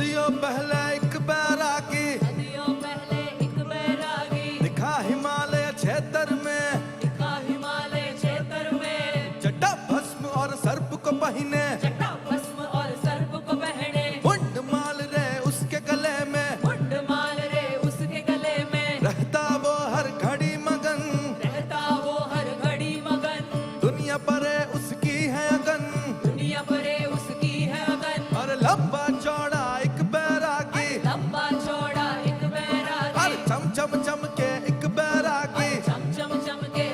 सदियों पहले एक बैरागी, सदियों पहले एक बैरागी दिखा हिमालय क्षेत्र में, दिखा हिमालय क्षेत्र में। जटा भस्म और सर्प को पहने, जटा भस्म और सर्प को पहने, मुंड माल रे उसके गले में, मुंड माल रे उसके गले में। रहता वो हर घड़ी मगन, रहता वो हर घड़ी मगन, दुनिया परे उसकी है अगन। दुनिया परे उसकी है अगन। और लंबा चौड़ा एक बैरागी, लंबा चौड़ा एक बैरागी, और चम चम चम के एक बैरागी, चम चम चम के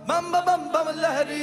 बम बम बम बम लहरी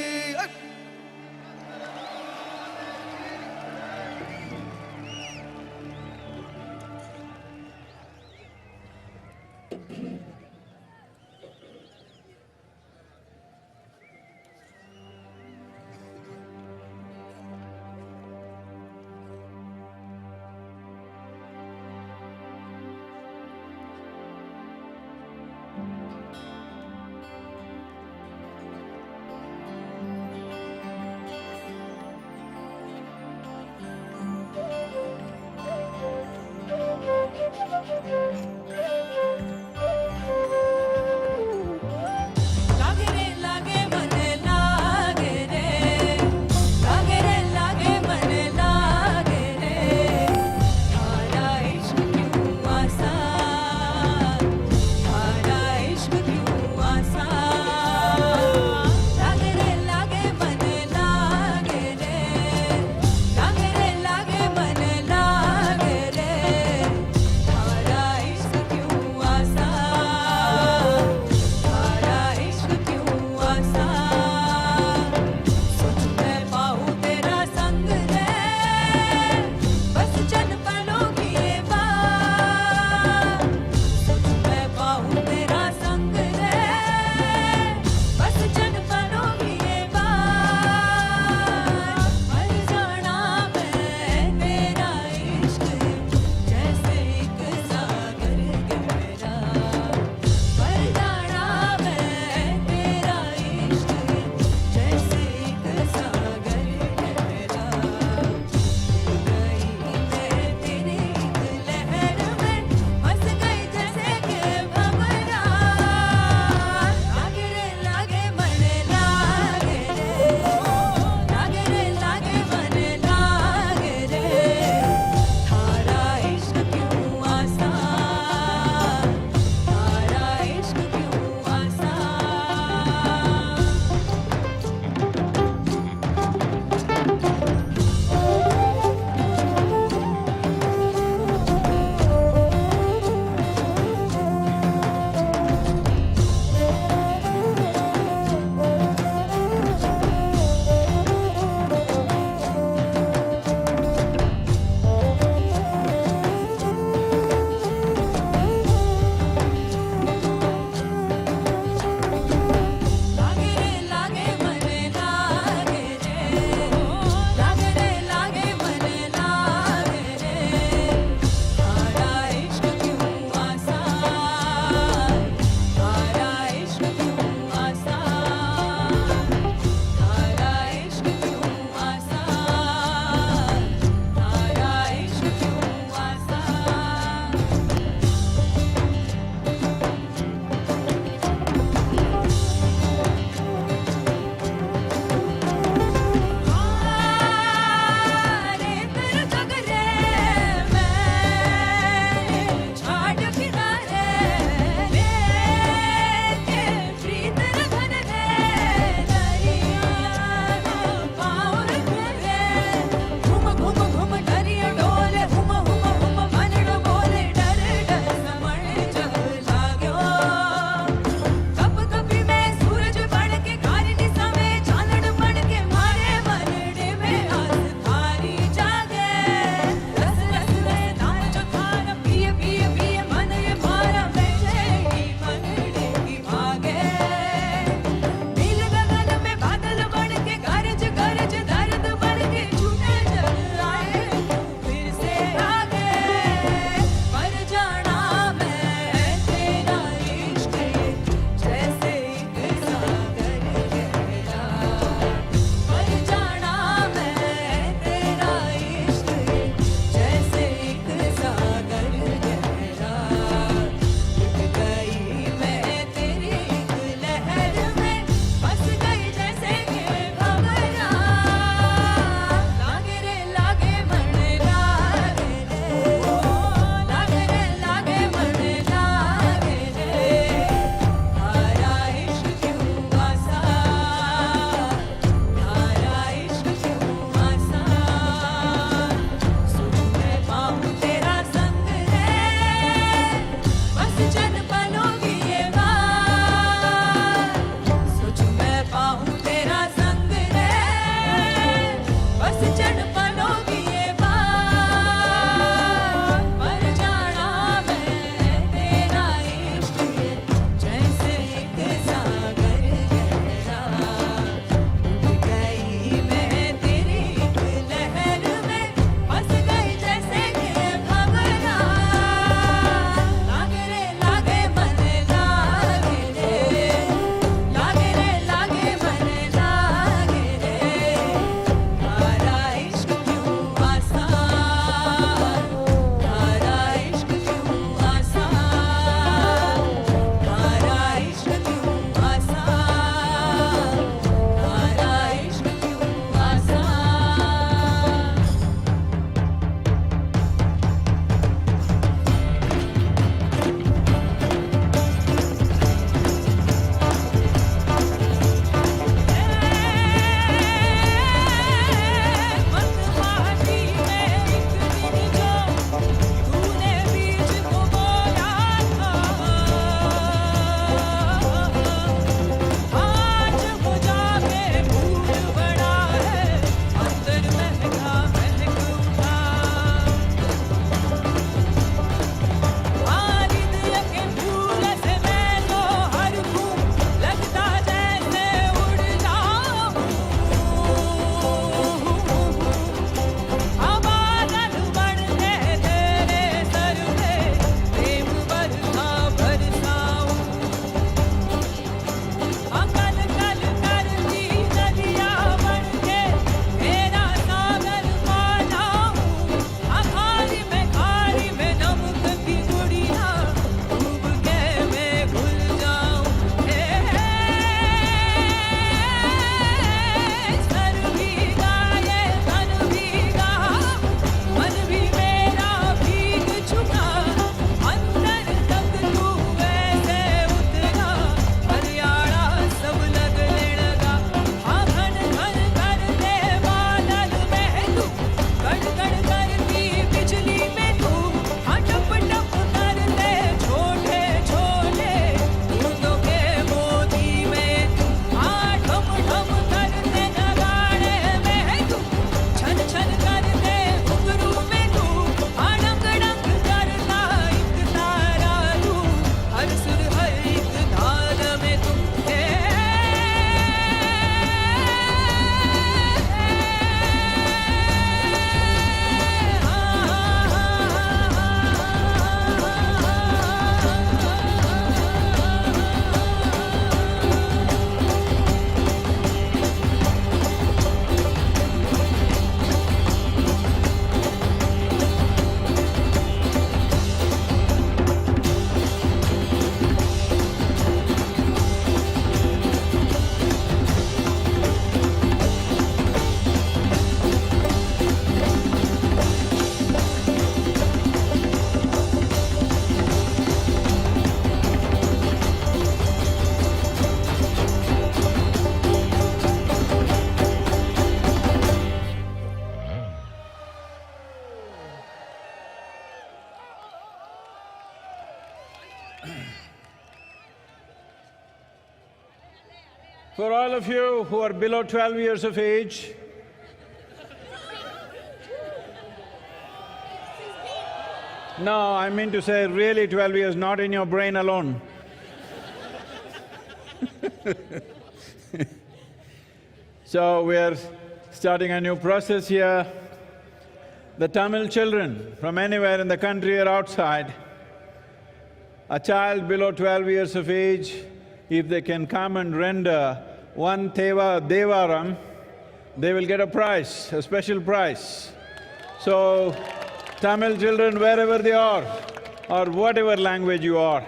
For all of you who are below 12 years of age, no, I mean to say really 12 years, not in your brain alone. So we are starting a new process here. The Tamil children from anywhere in the country or outside, a child below 12 years of age, if they can come and render one Devaram, they will get a prize, a special prize. So, Tamil children, wherever they are, or whatever language you are,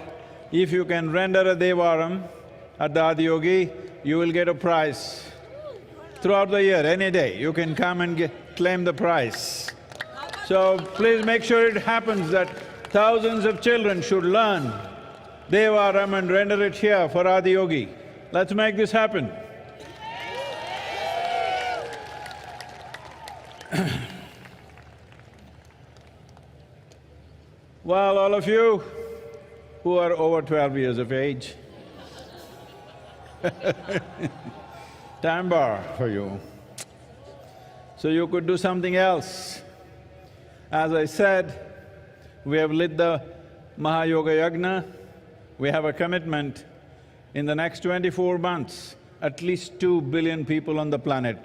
if you can render a Devaram at the Adiyogi, you will get a prize. Throughout the year, any day, you can come and claim the prize. So, please make sure it happens that thousands of children should learn Devaram and render it here for Adiyogi. Let's make this happen. Well, all of you who are over 12 years of age, time bar for you. So you could do something else. As I said, we have lit the Mahayoga Yagna. We have a commitment in the next 24 months, at least 2 billion people on the planet.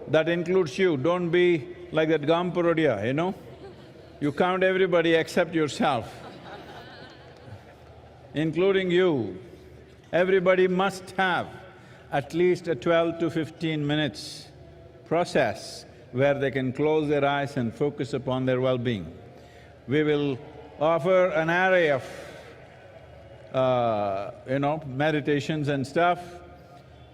That includes you. Don't be like that Gamparodia, you know? You count everybody except yourself, including you. Everybody must have at least a 12 to 15 minutes process where they can close their eyes and focus upon their well-being. We will offer an array of meditations and stuff.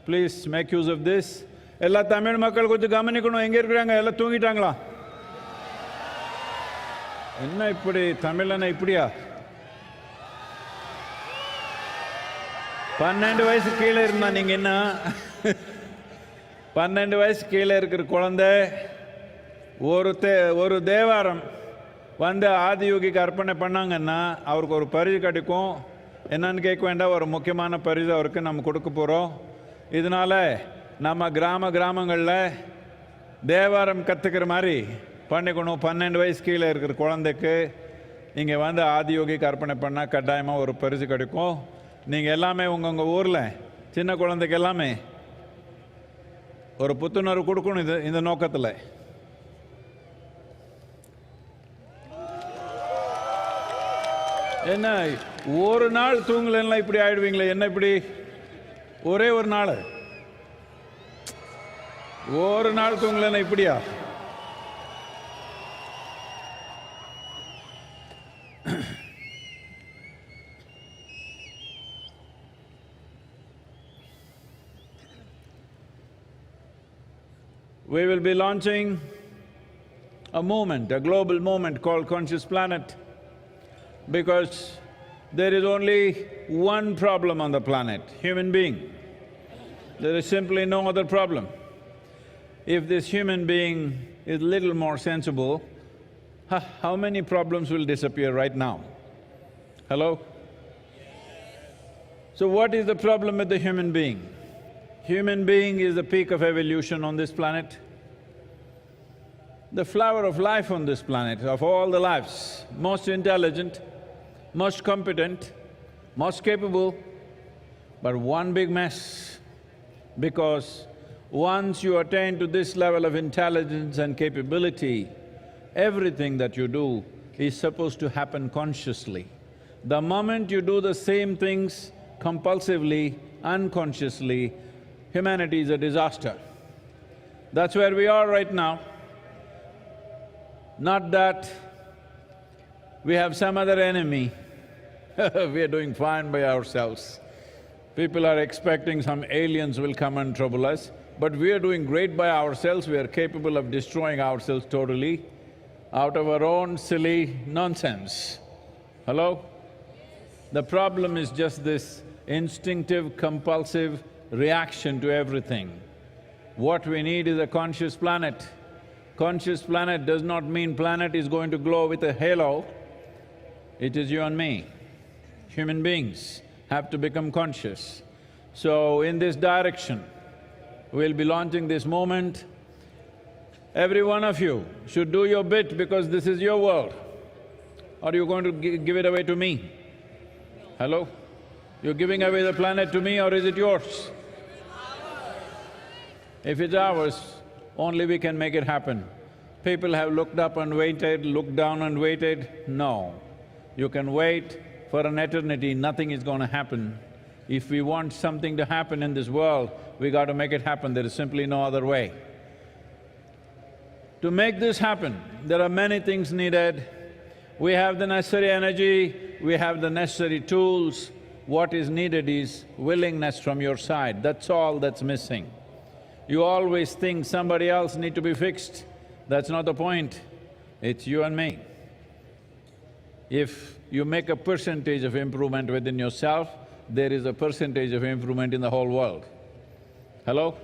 Please make use of this. Ella Tamil makkal konju gamanikkanum, enga irukkranga, ella thoongitaangala? Enna ippadi Tamilana ipdiya? 12 வயசு கீழே இருந்தா நீங்க என்ன? 12 வயசு கீழே இருக்கிற குழந்தை ஒரு தேவாரம் வந்து ஆதியோகிக்கு அர்ப்பணை பண்ணாங்கன்னா அவருக்கு ஒரு பரிசு கிடைக்கும். என்னன்னு கேட்க வேண்டாம், ஒரு முக்கியமான பரிசு அவருக்கு நம்ம கொடுக்க போகிறோம். இதனால நம்ம கிராமங்களில் தேவாரம் கற்றுக்கிற மாதிரி பண்ணிக்கணும். 12 வயசு கீழே இருக்கிற குழந்தைக்கு இங்கே வந்து ஆதியோகிக்கு அர்ப்பணை பண்ணால் கட்டாயமாக ஒரு பரிசு கிடைக்கும். நீங்கள் எல்லாமே உங்கள் ஊரில் சின்ன குழந்தைக்கு எல்லாமே ஒரு புத்துணர்வு கொடுக்கணும் இந்த நோக்கத்தில். என்ன ஒரு நாள் தூங்கலாம் இப்படி ஆயிடுவீங்களே, என்ன இப்படி ஒரே ஒரு நாள் தூங்கலன்னா இப்படியா? We will be launching a movement, a global movement called Conscious Planet, because there is only one problem on the planet, human being. There is simply no other problem. If this human being is little more sensible, how many problems will disappear right now? Hello? So what is the problem with the human being? Human being is the peak of evolution on this planet. The flower of life on this planet, of all the lives, most intelligent, most competent, most capable, but one big mess. Because once you attain to this level of intelligence and capability, everything that you do is supposed to happen consciously. The moment you do the same things compulsively, unconsciously, humanity is a disaster. That's where we are right now. Not that we have some other enemy, we are doing fine by ourselves. People are expecting some aliens will come and trouble us, but we are doing great by ourselves. We are capable of destroying ourselves totally out of our own silly nonsense. Hello? The problem is just this instinctive, compulsive reaction to everything. What we need is a conscious planet. Conscious planet does not mean planet is going to glow with a halo. It is you and me. Human beings have to become conscious. So in this direction, we'll be launching this movement. Every one of you should do your bit because this is your world. Or are you going to give it away to me? Hello? You're giving away the planet to me or is it yours? If it's ours, only we can make it happen. People have looked up and waited, looked down and waited. No. You can wait for an eternity, nothing is going to happen. If we want something to happen in this world, we got to make it happen, there is simply no other way. To make this happen, there are many things needed. We have the necessary energy, we have the necessary tools. What is needed is willingness from your side, that's all that's missing. You always think somebody else need to be fixed. That's not the point. It's you and me. If you make a percentage of improvement within yourself, there is a percentage of improvement in the whole world. Hello?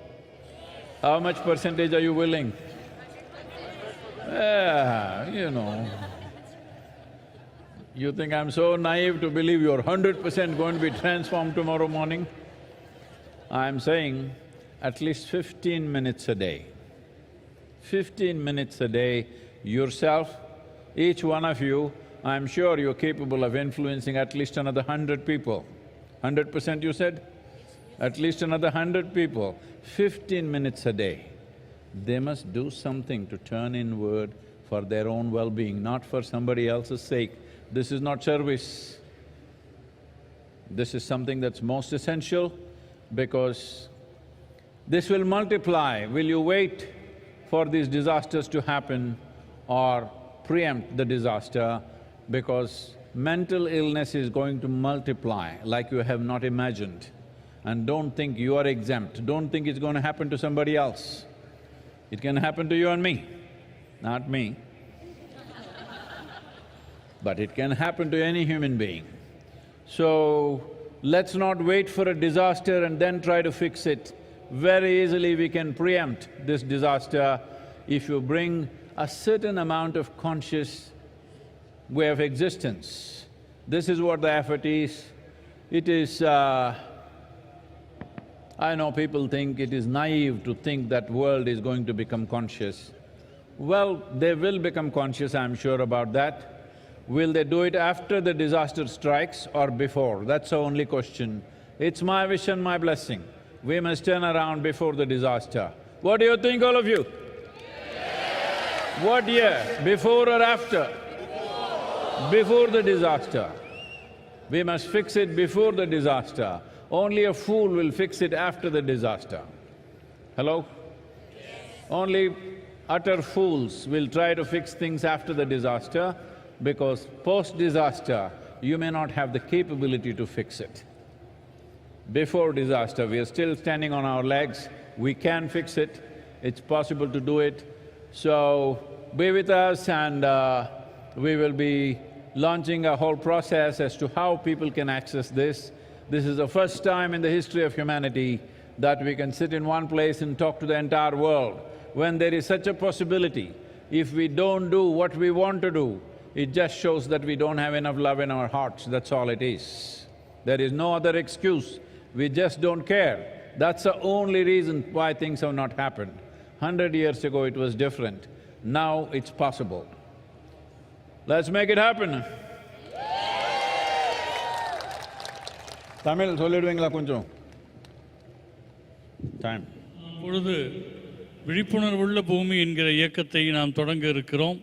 How much percentage are you willing? Yeah, you know. You think I'm so naive to believe you're 100% going to be transformed tomorrow morning? I'm saying at least 15 minutes a day. 15 minutes a day, yourself, each one of you, I'm sure you're capable of influencing at least another 100 people. 100% you said? At least another 100 people, 15 minutes a day. They must do something to turn inward for their own well-being, not for somebody else's sake. This is not service. This is something that's most essential because this will multiply. Will you wait for these disasters to happen or preempt the disaster? Because mental illness is going to multiply like you have not imagined. And don't think you are exempt, don't think it's going to happen to somebody else. It can happen to you and me, not me. But it can happen to any human being. So, let's not wait for a disaster and then try to fix it. Very easily we can preempt this disaster if you bring a certain amount of conscious way of existence. This is what the effort is. It is… I know people think it is naive to think that world is going to become conscious. Well, they will become conscious, I'm sure about that. Will they do it after the disaster strikes or before? That's the only question. It's my wish and my blessing. We must turn around before the disaster. What do you think, all of you? What year? Before or after? Before the disaster. We must fix it before the disaster. Only a fool will fix it after the disaster. Hello? Only utter fools will try to fix things after the disaster because post-disaster, you may not have the capability to fix it. Before disaster, we are still standing on our legs, we can fix it, it's possible to do it. So, be with us and we will be launching a whole process as to how people can access this. This is the first time in the history of humanity that we can sit in one place and talk to the entire world. When there is such a possibility, if we don't do what we want to do, it just shows that we don't have enough love in our hearts, that's all it is. There is no other excuse, we just don't care. That's the only reason why things have not happened. 100 years ago it was different, now it's possible. Let's make it happen. Tamil சொல்லிடுவீங்களா கொஞ்சம்? Time. இப்பொழுது விழிப்புணர்வுள்ள பூமி என்கிற இயக்கத்தை நாம் தொடங்க இருக்கிறோம்.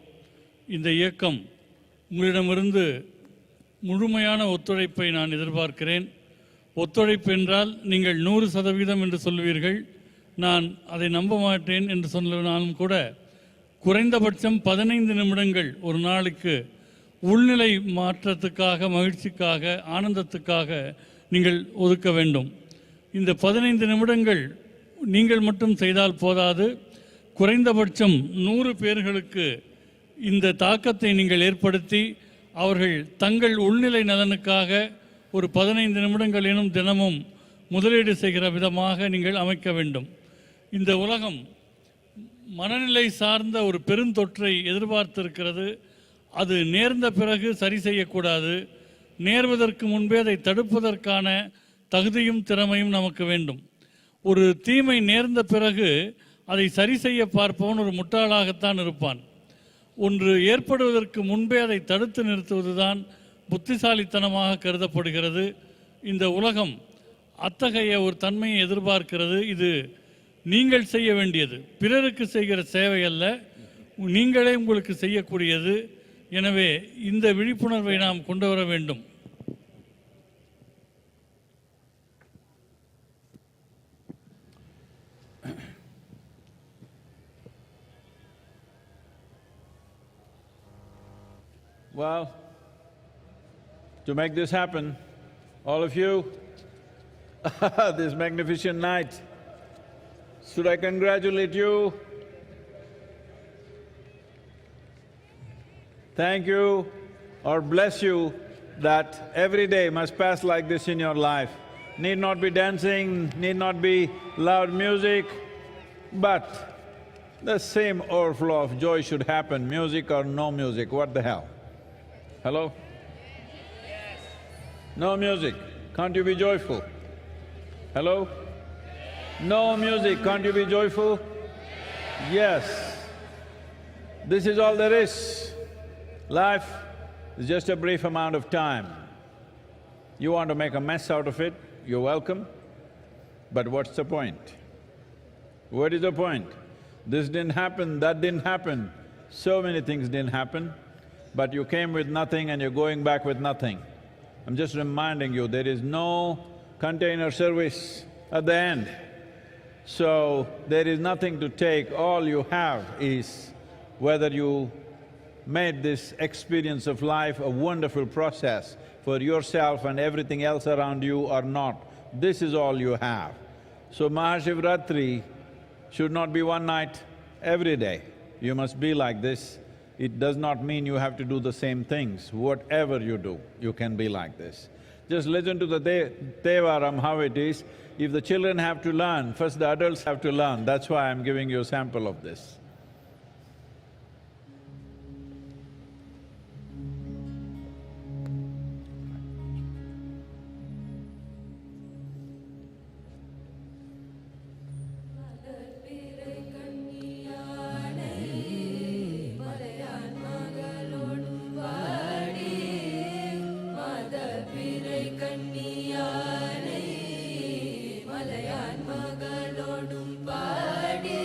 இந்த இயக்கம் உங்களிடமிருந்து முழுமையான ஒத்துழைப்பை நான் எதிர்பார்க்கிறேன். ஒத்துழைப்பு என்றால் நீங்கள் 100% என்று சொல்வீர்கள். நான் அதை நம்ப மாட்டேன் என்று சொன்னாலும் கூட குறைந்தபட்சம் 15 நிமிடங்கள் ஒரு நாளுக்கு உள்நிலை மாற்றத்துக்காக, மகிழ்ச்சிக்காக, ஆனந்தத்துக்காக நீங்கள் ஒதுக்க வேண்டும். இந்த 15 நிமிடங்கள் நீங்கள் மட்டும் செய்தால் போதாது, குறைந்தபட்சம் 100 பேர்களுக்கு இந்த தாக்கத்தை நீங்கள் ஏற்படுத்தி அவர்கள் தங்கள் உள்நிலை நலனுக்காக ஒரு 15 நிமிடங்களேனும் தினமும் முதலீடு செய்கிற விதமாக நீங்கள் அமைக்க வேண்டும். இந்த உலகம் மனநிலை சார்ந்த ஒரு பெருந்தொற்றை எதிர்பார்த்திருக்கிறது. அது நேர்ந்த பிறகு சரி செய்யக்கூடாது. நேர்வதற்கு முன்பே அதை தடுப்பதற்கான தகுதியும் திறமையும் நமக்கு வேண்டும். ஒரு தீமை நேர்ந்த பிறகு அதை சரி செய்ய பார்ப்பவன் ஒரு முட்டாளாகத்தான் இருப்பான். ஒன்று ஏற்படுவதற்கு முன்பே அதை தடுத்து நிறுத்துவதுதான் புத்திசாலித்தனமாக கருதப்படுகிறது. இந்த உலகம் அத்தகைய ஒரு தன்மையை எதிர்பார்க்கிறது. இது நீங்கள் செய்ய வேண்டியது, பிறருக்கு செய்கிற சேவை அல்ல, நீங்களே உங்களுக்கு செய்யக்கூடியது. எனவே இந்த விழிப்புணர்வை நாம் கொண்டு வர வேண்டும். Well, to make this happen, all of you, this magnificent night, should I congratulate you? Thank you or bless you that every day must pass like this in your life. Need not be dancing, need not be loud music, but the same overflow of joy should happen, music or no music, what the hell? Hello? Yes. No music, can't you be joyful? Hello? No music, can't you be joyful? Yes. This is all there is. Life is just a brief amount of time. You want to make a mess out of it, you're welcome, but what's the point? What is the point? This didn't happen, that didn't happen, so many things didn't happen, but you came with nothing and you're going back with nothing. I'm just reminding you, there is no container service at the end. So, there is nothing to take, all you have is whether you made this experience of life a wonderful process for yourself and everything else around you or not. This is all you have. So Mahashivratri should not be one night every day. You must be like this. It does not mean you have to do the same things. Whatever you do, you can be like this. Just listen to the Tevaram, how it is. If the children have to learn, first the adults have to learn. That's why I'm giving you a sample of this. மலையான் மகளோடும் body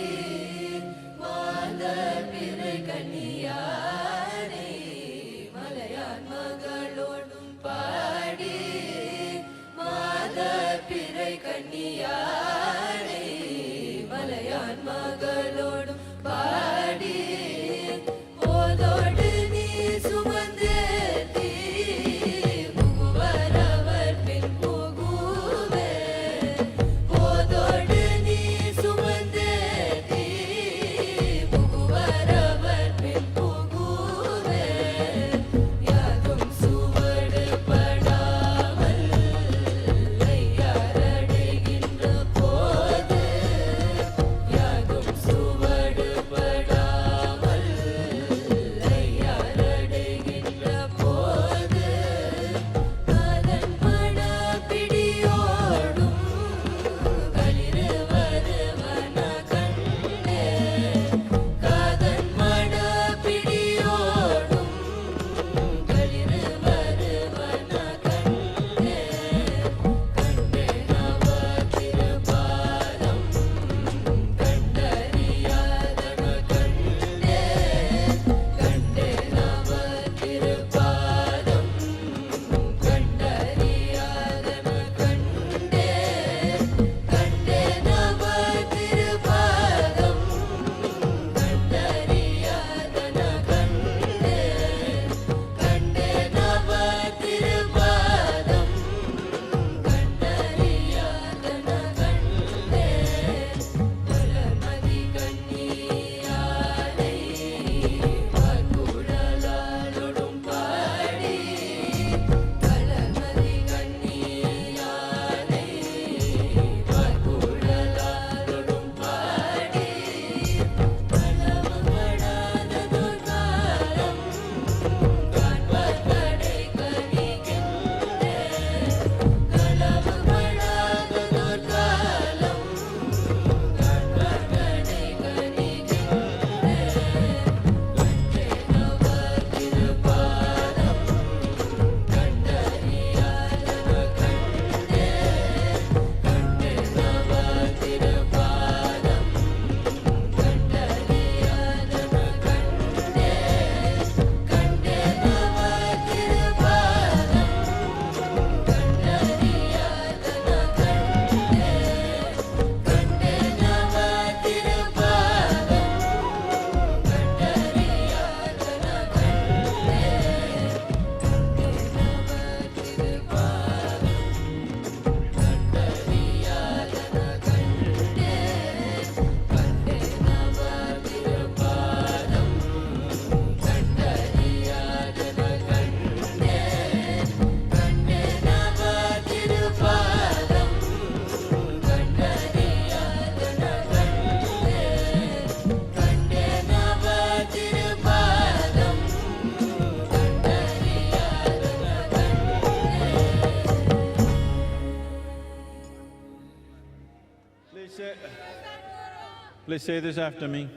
Please say this after me.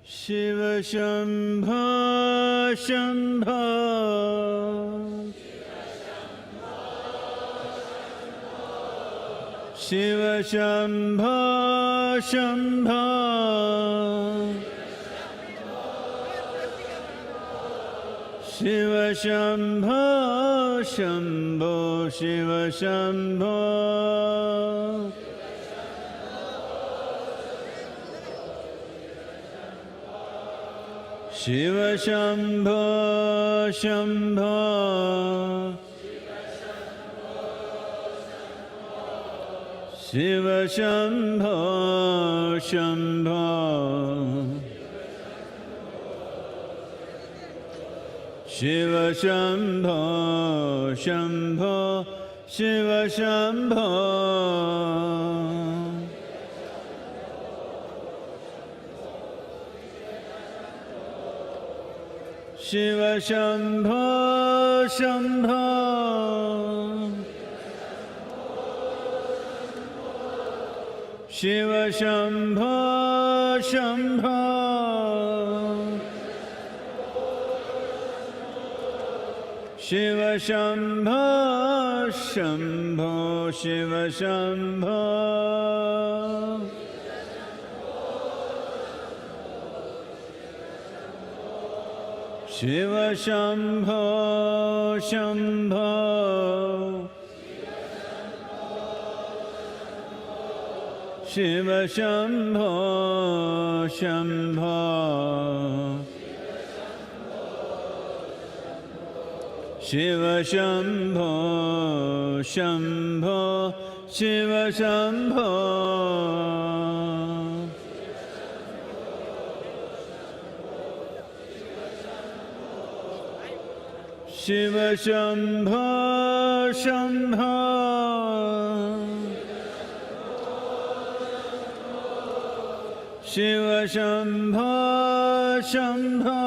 Shiva Shambho Shambho Shiva Shambho Shambho Shiva Shambho Shambho Shiva Shambho Shiva Shambho Shambho Shiva Shambho Shambho Shiva Shambho Shambho Shiva Shambho Shiva Shambho Shambho Shiva Shambho Shambho Shiva Shambho Shambho Shiva Shambho Shiva Shambho Shambho Shiva Shambho Shambho Shiva Shambho Shambho Shiva Shambho Shiva Shambho Shambho Shiva Shambho Shambho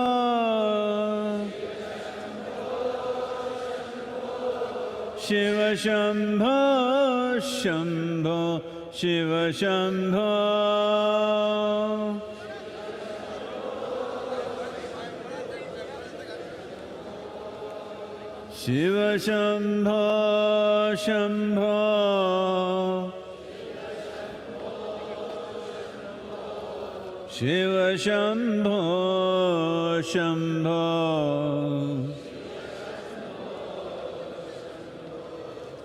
Shiva Shambho Shambho Shiva Shambho Shiva Shambho Shambho Shiva Shambho Shambho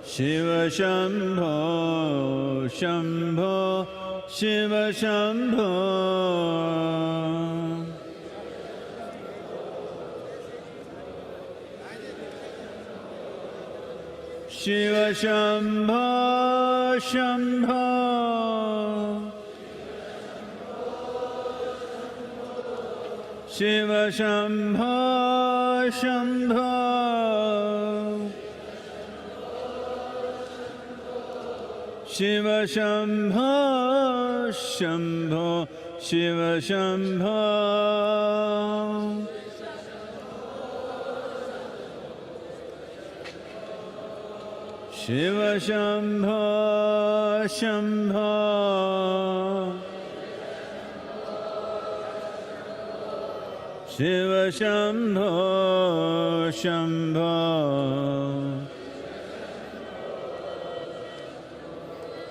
Shiva Shambho Shambho Shiva Shambho Shiva Shambho Shambho Shiva Shambho Shambho Shiva Shambho Shambho Shiva Shambho Shiva Shambho Shambho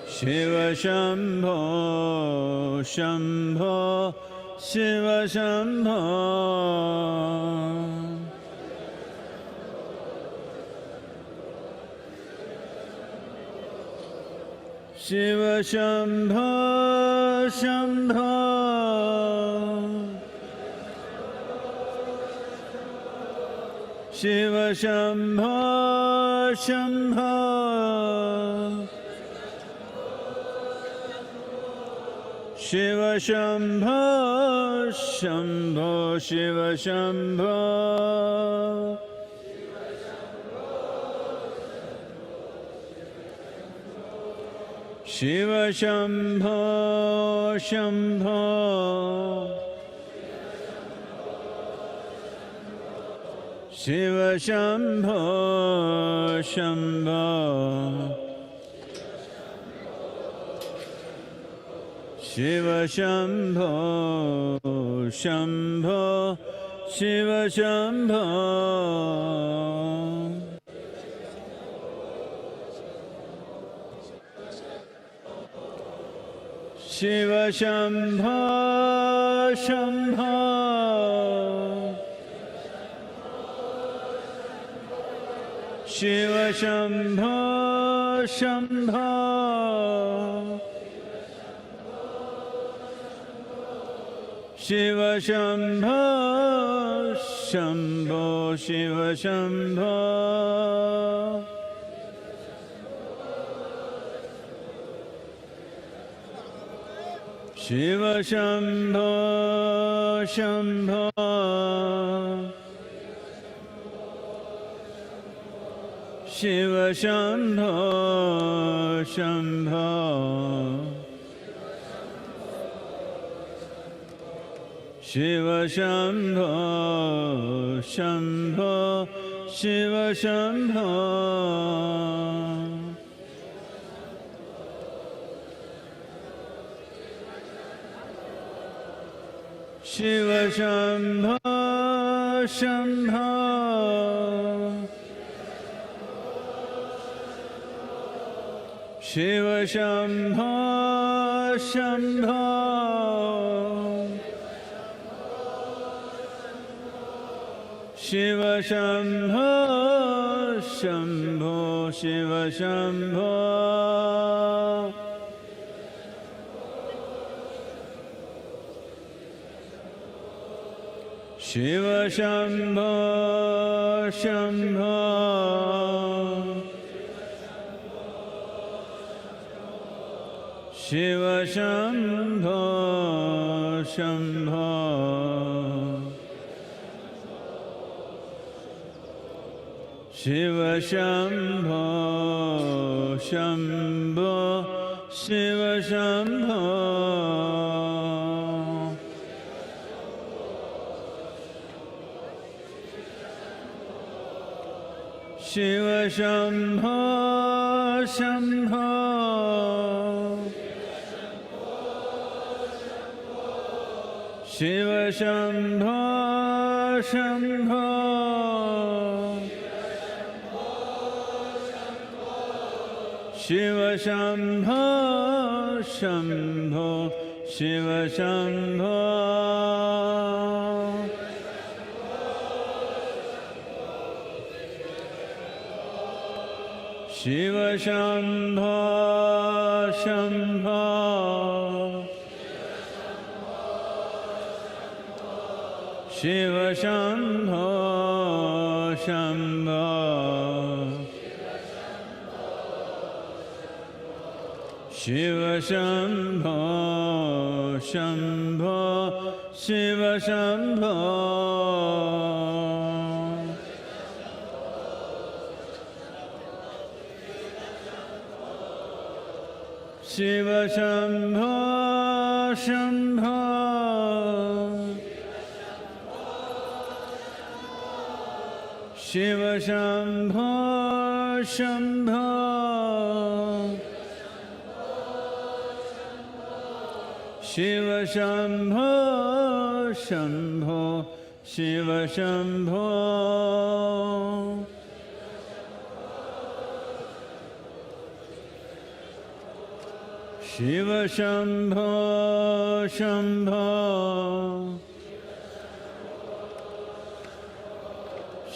Shiva Shambho Shambho Shiva Shambho Shambho Shiva Shambho Shiva Shambho Shambho Shiva Shambho Shambho Shiva Shambho Shambho Shiva Shambho Shiva Shambho Shambho Shiva Shambho Shambho Shiva Shambho Shambho Shiva Shambho Shiva Shambho Shambho Shiva Shambho Shambho Shiva Shambho Shambho Shiva Shambho Shiva Shambho Shambho Shiva Shambho Shambho Shiva Shambho Shambho Shiva Shambho Shiva Shambho Shambho Shiva Shambho Shambho Shiva Shambho Shambho Shiva Shambho Shiva Shambho Shambho Shiva Shambho Shambho Shiva Shambho Shambho Shiva Shambho Shiva Shambho Shambho Shiva Shambho Shambho Shiva Shambho Shambho Shiva Shambho Shiva Shambho Shambho Shiva Shambho Shambho Shiva Shambho Shambho Shiva Shambho Shiva Shambho Shambho Shiva Shambho Shambho Shiva Shambho Shambho Shiva Shambho Shiva Shambho Shambho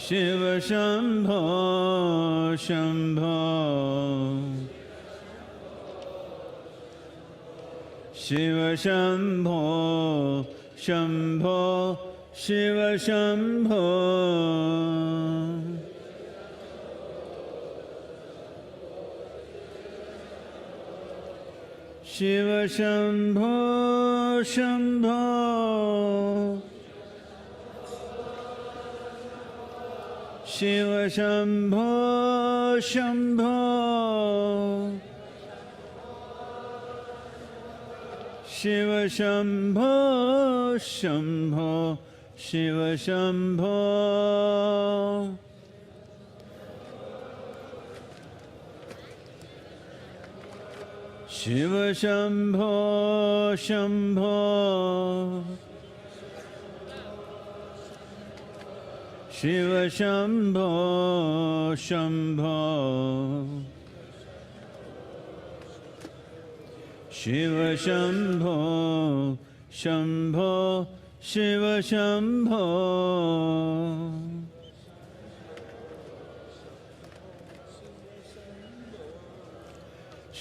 Shiva Shambho Shambho Shiva Shambho Shambho Shiva Shambho Shiva Shambho Shambho Shiva Shambho Shambho Shiva Shambho Shambho Shiva Shambho Shiva Shambho Shambho Shiva Shambho Shambho Shiva Shambho Shambho Shiva Shambho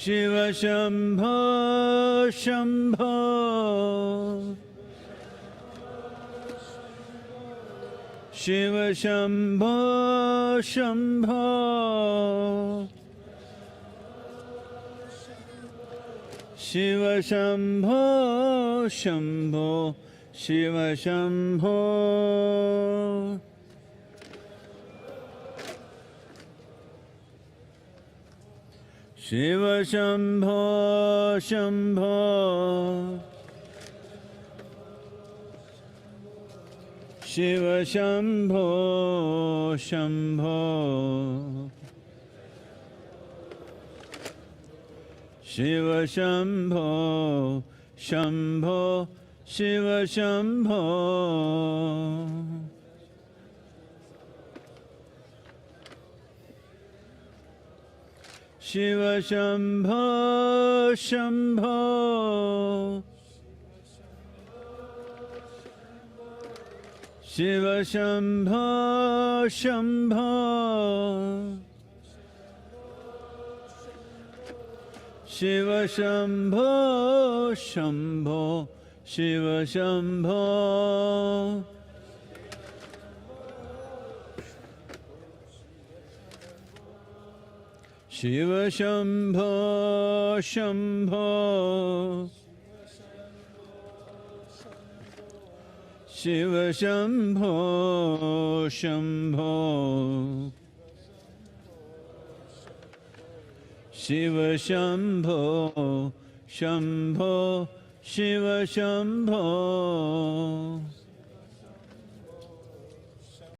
Shiva Shambho Shambho Shiva Shambho Shambho Shiva Shambho Shambho Shiva Shambho Shiva Shambho Shambho Shiva Shambho Shambho Shiva Shambho Shambho Shiva Shambho Shiva Shambho Shambho Shiva Shambho Shambho Shiva Shambho Shambho Shiva Shambho Shiva Shambho Shambho Shiva Shambho Shambho Shiva Shambho Shambho Shiva Shambho